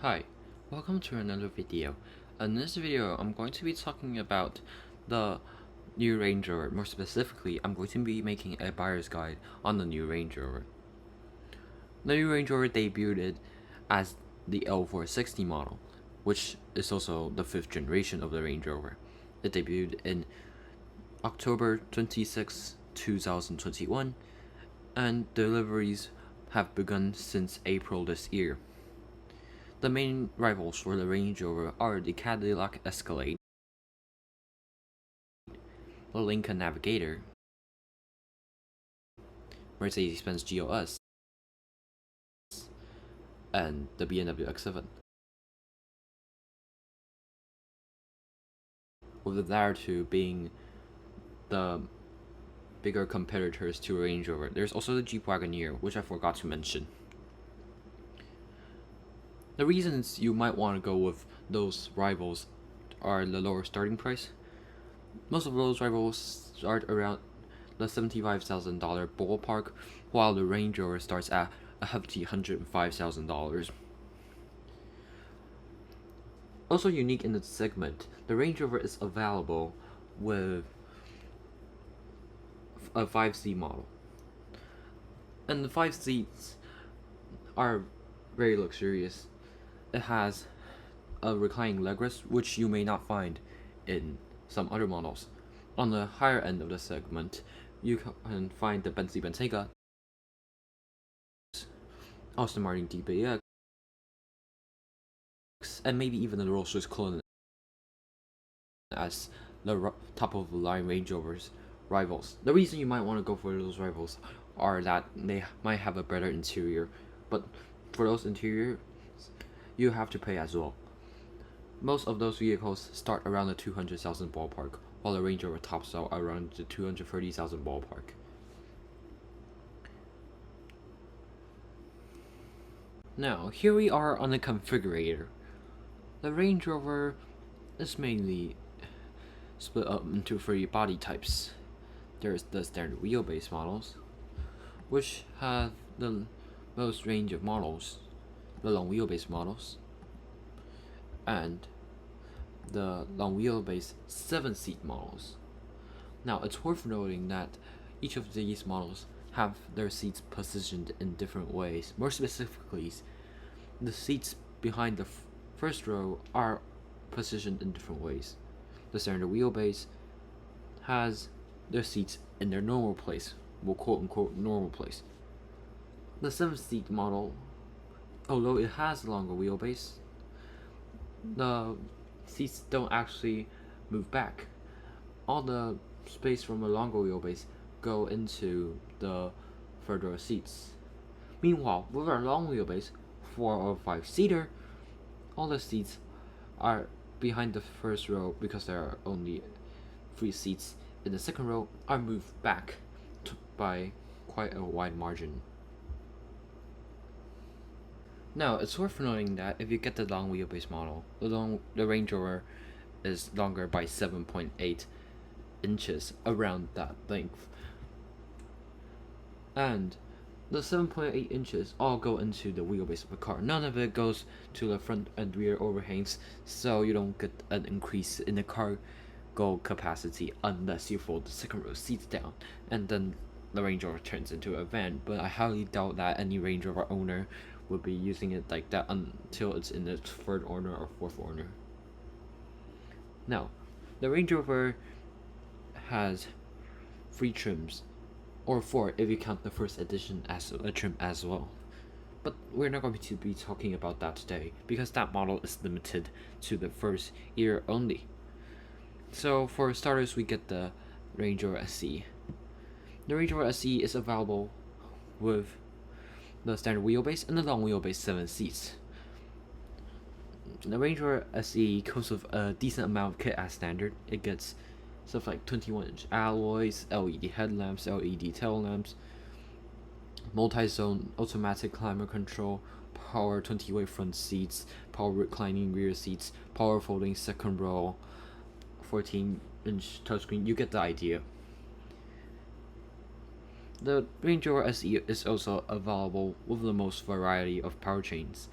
Hi, welcome to another video. In this video, I'm going to be talking about the new Range Rover. More specifically, I'm going to be making a buyer's guide on the new Range Rover. The new Range Rover debuted as the L460 model, which is also the 5th generation of the Range Rover. It debuted in October 26, 2021, and deliveries have begun since April this year. The main rivals for the Range Rover are the Cadillac Escalade, the Lincoln Navigator, Mercedes-Benz GLS, and the BMW X7, with the latter two being the bigger competitors to Range Rover. There's also the Jeep Wagoneer, which I forgot to mention. The reasons you might want to go with those rivals are the lower starting price. Most of those rivals start around the $75,000 ballpark, while the Range Rover starts at a hefty $105,000. Also unique in the segment, the Range Rover is available with a 5-seat model. And the 5 seats are very luxurious. It has a reclining leg rest, which you may not find in some other models. On the higher end of the segment, you can find the Bentley Bentayga, Aston Martin DBX, and maybe even the Rolls-Royce clone as the top of the line Range Rover's rivals. The reason you might want to go for those rivals are that they might have a better interior, but for those interiors, you have to pay as well. Most of those vehicles start around the 200,000 ballpark, while the Range Rover tops out around the 230,000 ballpark. Now, here we are on the configurator. The Range Rover is mainly split up into 3 body types. There's the standard wheelbase models, which have the most range of models, the long wheelbase models, and the long wheelbase 7-seat models. Now, it's worth noting that each of these models have their seats positioned in different ways. More specifically, the seats behind the first row are positioned in different ways. The standard wheelbase has their seats in their normal place, well, quote unquote normal place. The 7-seat model, although it has a longer wheelbase, the seats don't actually move back. All the space from a longer wheelbase go into the third row seats. Meanwhile, with our long wheelbase 4 or 5-seater, all the seats are behind the first row because there are only 3 seats in the second row are moved back by quite a wide margin. Now, it's worth noting that if you get the long wheelbase model, the Range Rover is longer by 7.8 inches around that length. And the 7.8 inches all go into the wheelbase of the car. None of it goes to the front and rear overhangs, so you don't get an increase in the cargo capacity unless you fold the second row seats down, and then the Range Rover turns into a van. But I highly doubt that any Range Rover owner would be using it like that until it's in its 3rd owner or 4th owner. Now, the Range Rover has 3 trims, or 4 if you count the first edition as a trim as well. But we're not going to be talking about that today, because that model is limited to the first year only. So for starters, we get the Range Rover SE. The Range Rover SE is available with the standard wheelbase and the long wheelbase 7 seats. The Range Rover SE comes with a decent amount of kit as standard. It gets stuff like 21-inch alloys, LED headlamps, LED tail lamps, multi-zone automatic climate control, power 20-way front seats, power reclining rear seats, power folding second row, 14-inch touchscreen. You get the idea. The Range Rover SE is also available with the most variety of powertrains.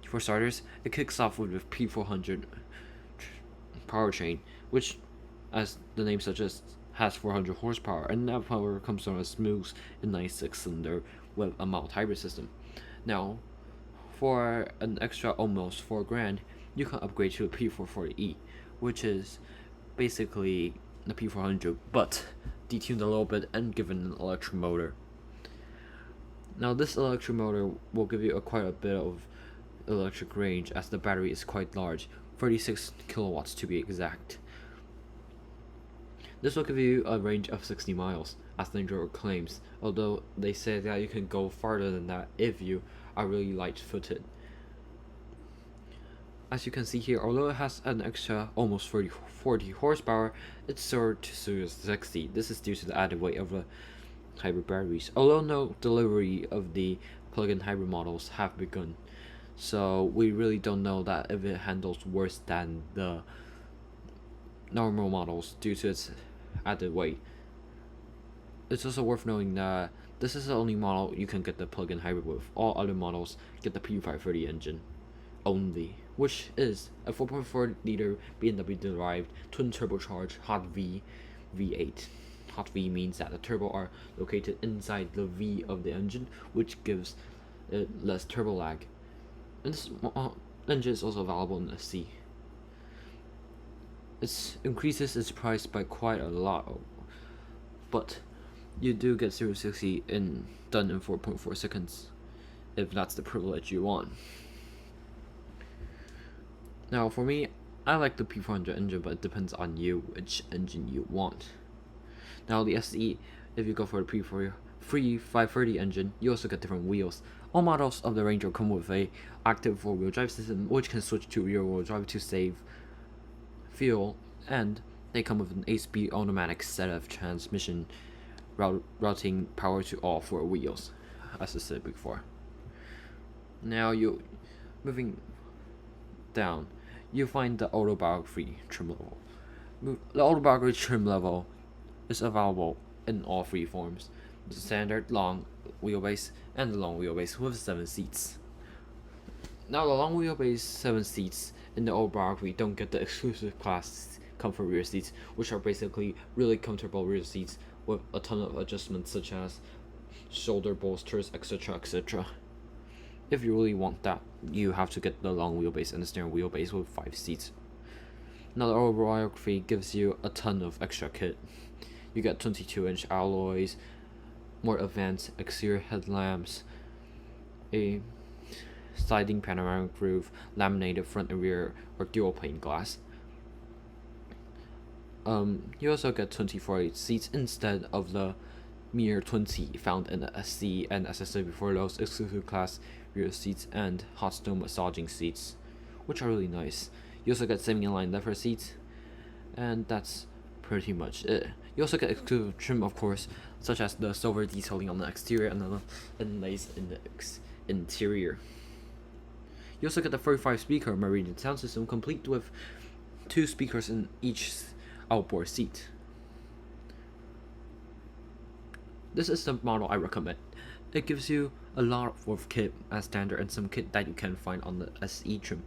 For starters, it kicks off with a P400 powertrain, which, as the name suggests, has 400 horsepower, and that power comes from a smooth inline six-cylinder with a mild hybrid system. Now, for an extra almost 4 grand, you can upgrade to a P440E, which is basically the P400 but detuned a little bit and given an electric motor. Now, this electric motor will give you quite a bit of electric range, as the battery is quite large, 36 kilowatts to be exact. This will give you a range of 60 miles, as the Rover claims, although they say that you can go farther than that if you are really light-footed. As you can see here, although it has an extra almost 40 horsepower, it's soared to 60. This is due to the added weight of the hybrid batteries, although no delivery of the plug-in hybrid models have begun, so we really don't know that if it handles worse than the normal models due to its added weight. It's also worth knowing that this is the only model you can get the plug-in hybrid with. All other models get the P530 engine only, which is a 4.4 liter BMW derived twin turbocharged hot V V8. Hot V means that the turbo are located inside the V of the engine, which gives it less turbo lag. And this engine is also available in the C. It increases its price by quite a lot, but you do get 0-60 done in 4.4 seconds, if that's the privilege you want. Now, for me, I like the P400 engine, but it depends on you which engine you want. Now, the SE, if you go for the P530 engine, you also get different wheels. All models of the Range Rover come with a active 4-wheel drive system, which can switch to rear-wheel drive to save fuel, and they come with an 8-speed automatic set of transmission routing power to all 4 wheels, as I said before. Now, moving down, you find the Autobiography trim level. The Autobiography trim level is available in all 3 forms: the standard long wheelbase and the long wheelbase with 7 seats. Now, the long wheelbase 7 seats in the Autobiography don't get the exclusive class comfort rear seats, which are basically really comfortable rear seats with a ton of adjustments such as shoulder bolsters, etc, etc. If you really want that, you have to get the long wheelbase and the steering wheelbase with 5 seats. Now, the Autobiography gives you a ton of extra kit. You get 22-inch alloys, more advanced exterior headlamps, a sliding panoramic roof, laminated front and rear or dual pane glass. You also get 24 seats instead of the mere 20 found in the SC, and as I said before, those exclusive class rear seats and hot stone massaging seats, which are really nice. You also get semi-inline leather seats, and that's pretty much it. You also get exclusive trim, of course, such as the silver detailing on the exterior and the inlays in the interior. You also get the 35-speaker Meridian sound system, complete with 2 speakers in each outboard seat. This is the model I recommend. It gives you a lot of kit as standard and some kit that you can find on the SE trim.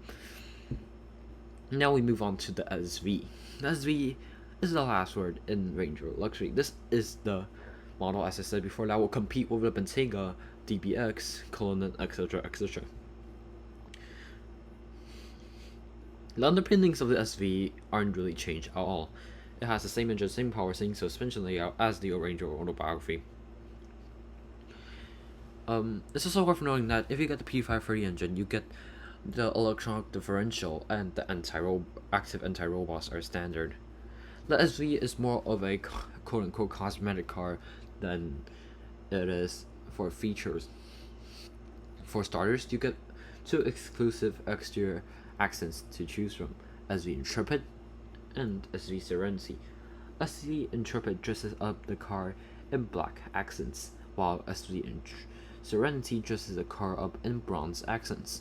Now we move on to the SV. The SV is the last word in Range Rover luxury. This is the model, as I said before, that will compete with the Bentayga, DBX, Cullinan, etc, etc. The underpinnings of the SV aren't really changed at all. It has the same engine, same power, same suspension layout as the Range Rover Autobiography. It's also worth knowing that if you get the P530 engine, you get the electronic differential and the active anti-roll are standard. The SV is more of a quote-unquote cosmetic car than it is for features. For starters, you get 2 exclusive exterior accents to choose from: SV Intrepid and SV Serenity. SV Intrepid dresses up the car in black accents, while SV Serenity dresses the car up in bronze accents.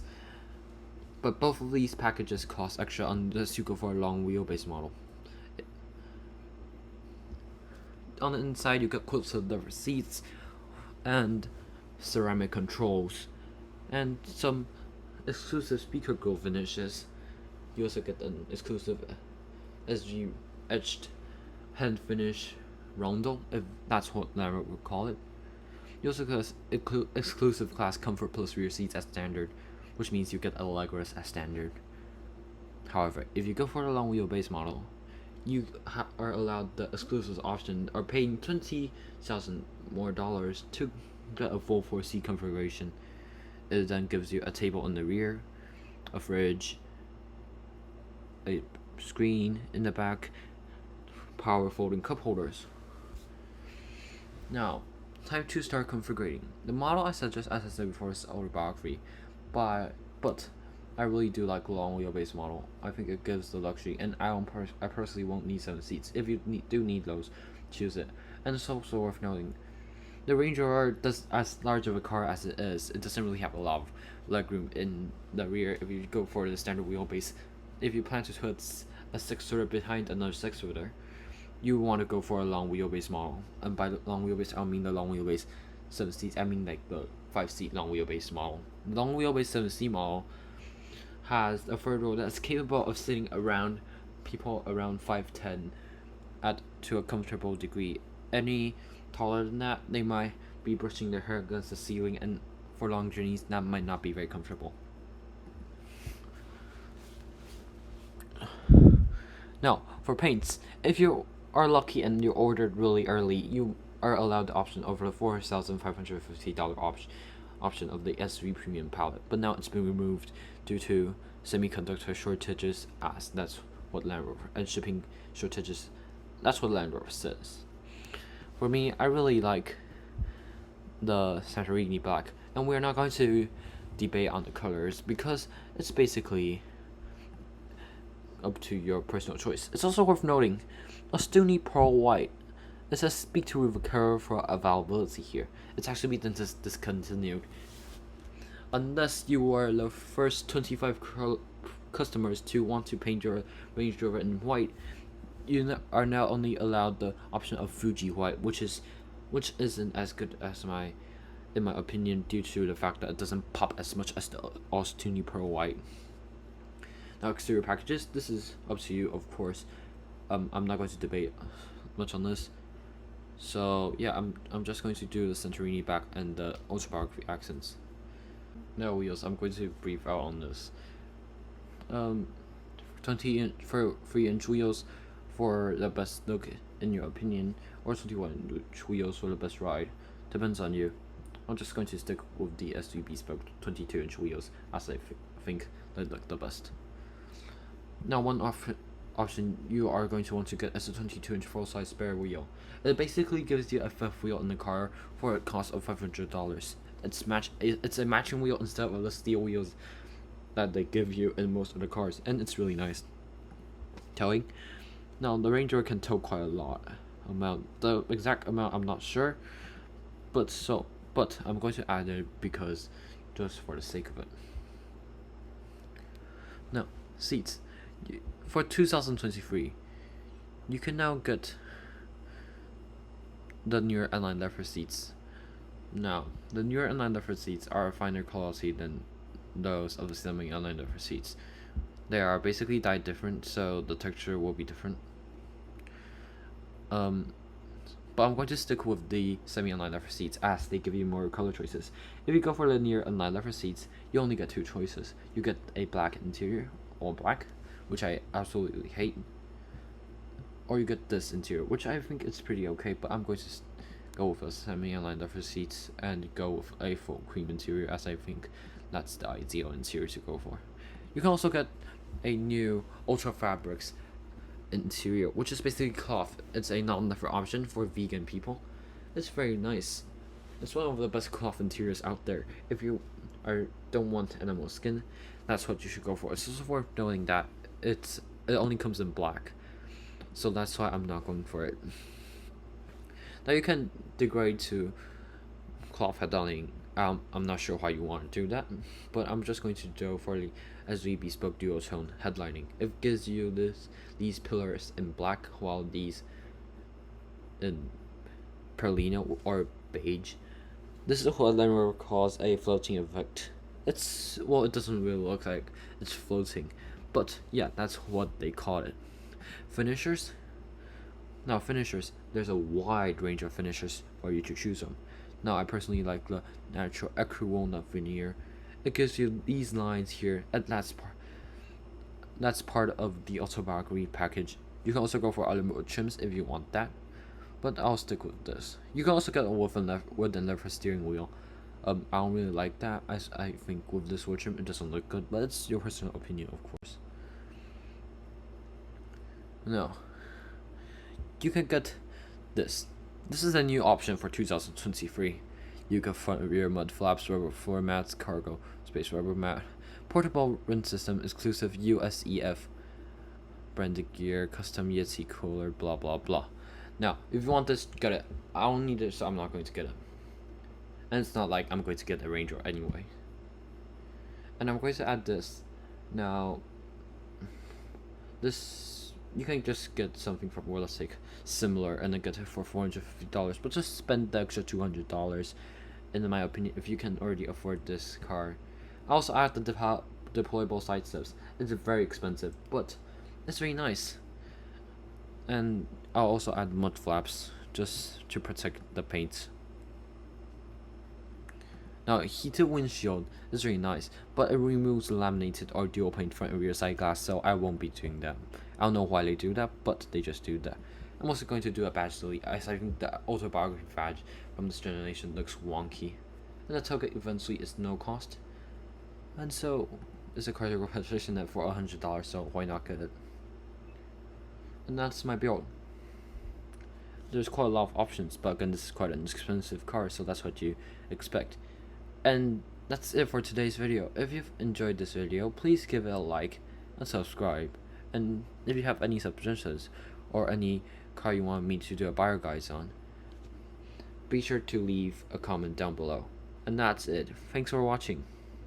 But both of these packages cost extra unless you go for a long wheelbase model. On the inside, you get quilted leather seats and ceramic controls, and some exclusive speaker gold finishes. You also get an exclusive SG etched hand finish roundel, if that's what Land Rover would call it. You also get exclusive class comfort plus rear seats as standard, which means you get Allegros as standard. However, if you go for the long wheelbase model, you are allowed the exclusive option, are paying $20,000 more to get a full 4-seat configuration. It then gives you a table in the rear, a fridge, a screen in the back, power folding cup holders. Now, time to start configuring. The model I suggest, as I said before, is Autobiography, but I really do like the long wheelbase model. I think it gives the luxury, and I personally won't need 7 seats. If you do need those, choose it. And it's also worth noting, the Range Rover, does as large of a car as it is, it doesn't really have a lot of legroom in the rear. If you go for the standard wheelbase, if you plan to put a 6-seater behind another 6-seater, you want to go for a long wheelbase model. And by the long wheelbase, I don't mean the long wheelbase 7 seats, I mean like the 5-seat long wheelbase model. The long wheelbase 7-seat model has a third row that's capable of sitting around people around 5'10" to a comfortable degree. Any taller than that, they might be brushing their hair against the ceiling, and for long journeys, that might not be very comfortable. Now, for paints, if you are lucky and you ordered really early, you are allowed the option over the $4,550 option of the SV Premium palette, but now it's been removed due to semiconductor shortages, as that's what Land Rover, and shipping shortages, that's what Land Rover says. For me, I really like the Santorini Black, and we're not going to debate on the colors because it's basically up to your personal choice. It's also worth noting, a Stony Pearl White. It says speak to Rover for availability here. It's actually been discontinued. Unless you are the first 25 customers to want to paint your Range Rover in white, you are now only allowed the option of Fuji White, which isn't as good as in my opinion, due to the fact that it doesn't pop as much as the Stony Pearl White. Now, exterior packages, this is up to you, of course. I'm not going to debate much on this. So yeah, I'm just going to do the Santorini back and the Autobiography accents. Now wheels, I'm going to brief out on this. 23-inch wheels for the best look in your opinion, or 21-inch wheels for the best ride. Depends on you. I'm just going to stick with the SV Bespoke 22-inch wheels, as I think they look the best. Now, one option you are going to want to get is a 22-inch full-size spare wheel. It basically gives you a fifth wheel in the car for a cost of $500. It's a matching wheel instead of the steel wheels that they give you in most of the cars, and it's really nice. Towing. Now, the Range Rover can tow quite a lot amount. The exact amount I'm not sure, but I'm going to add it because just for the sake of it. Now, seats. For 2023, you can now get the newer inline leather seats. Now, the newer inline leather seats are a finer quality than those of the semi-inline leather seats. They are basically dyed different, so the texture will be different. But I'm going to stick with the semi-inline leather seats as they give you more color choices. If you go for the near inline leather seats, you only get 2 choices. You get a black interior, all black, which I absolutely hate, or you get this interior, which I think is pretty okay, but I'm going to go with a semi-inline leather seats and go with a full cream interior, as I think that's the ideal interior to go for. You can also get a new Ultra Fabrics interior, which is basically cloth. It's a non-leather option for vegan people. It's very nice. It's one of the best cloth interiors out there. If you don't want animal skin, that's what you should go for. It's also worth noting that it only comes in black, so that's why I'm not going for it. Now you can degrade to cloth headlining. I'm not sure why you want to do that, but I'm just going to go for the SV Bespoke duotone headlining. It gives you these pillars in black, while these in perlino or beige. This is what Land Rover calls a floating effect. It's, well, it doesn't really look like it's floating, but yeah, that's what they call it. Finishers. Now finishers, there's a wide range of finishers for you to choose from. Now I personally like the natural ecru walnut veneer. It gives you these lines here, and that's part of the Autobiography package. You can also go for other wood trims if you want that, but I'll stick with this. You can also get a wood and leather steering wheel. I don't really like that. I think with this wood trim it doesn't look good, but it's your personal opinion, of course. No, you can get this. This is a new option for 2023. You can front and rear mud flaps, rubber floor mats, cargo space rubber mat, portable wind system, exclusive USEF branded gear, custom Yeti cooler, blah blah blah. Now, if you want this, get it. I don't need it, so I'm not going to get it. And it's not like I'm going to get a Ranger anyway. And I'm going to add this. Now, this, you can just get something from Realistic similar and then get it for $450, but just spend the extra $200, in my opinion, if you can already afford this car. I also add the deployable side steps. It's very expensive, but it's very nice. And I'll also add mud flaps just to protect the paint. Now, heated windshield is really nice, but it removes laminated or dual pane front and rear side glass, so I won't be doing that. I don't know why they do that, but they just do that. I'm also going to do a badge delete, as I think the Autobiography badge from this generation looks wonky. And the tailgate eventually is no cost. And so, it's a car to position it for $100, so why not get it? And that's my build. There's quite a lot of options, but again, this is quite an expensive car, so that's what you expect. And that's it for today's video. If you've enjoyed this video, please give it a like and subscribe. And if you have any suggestions or any car you want me to do a buyer guides on, be sure to leave a comment down below. And that's it. Thanks for watching.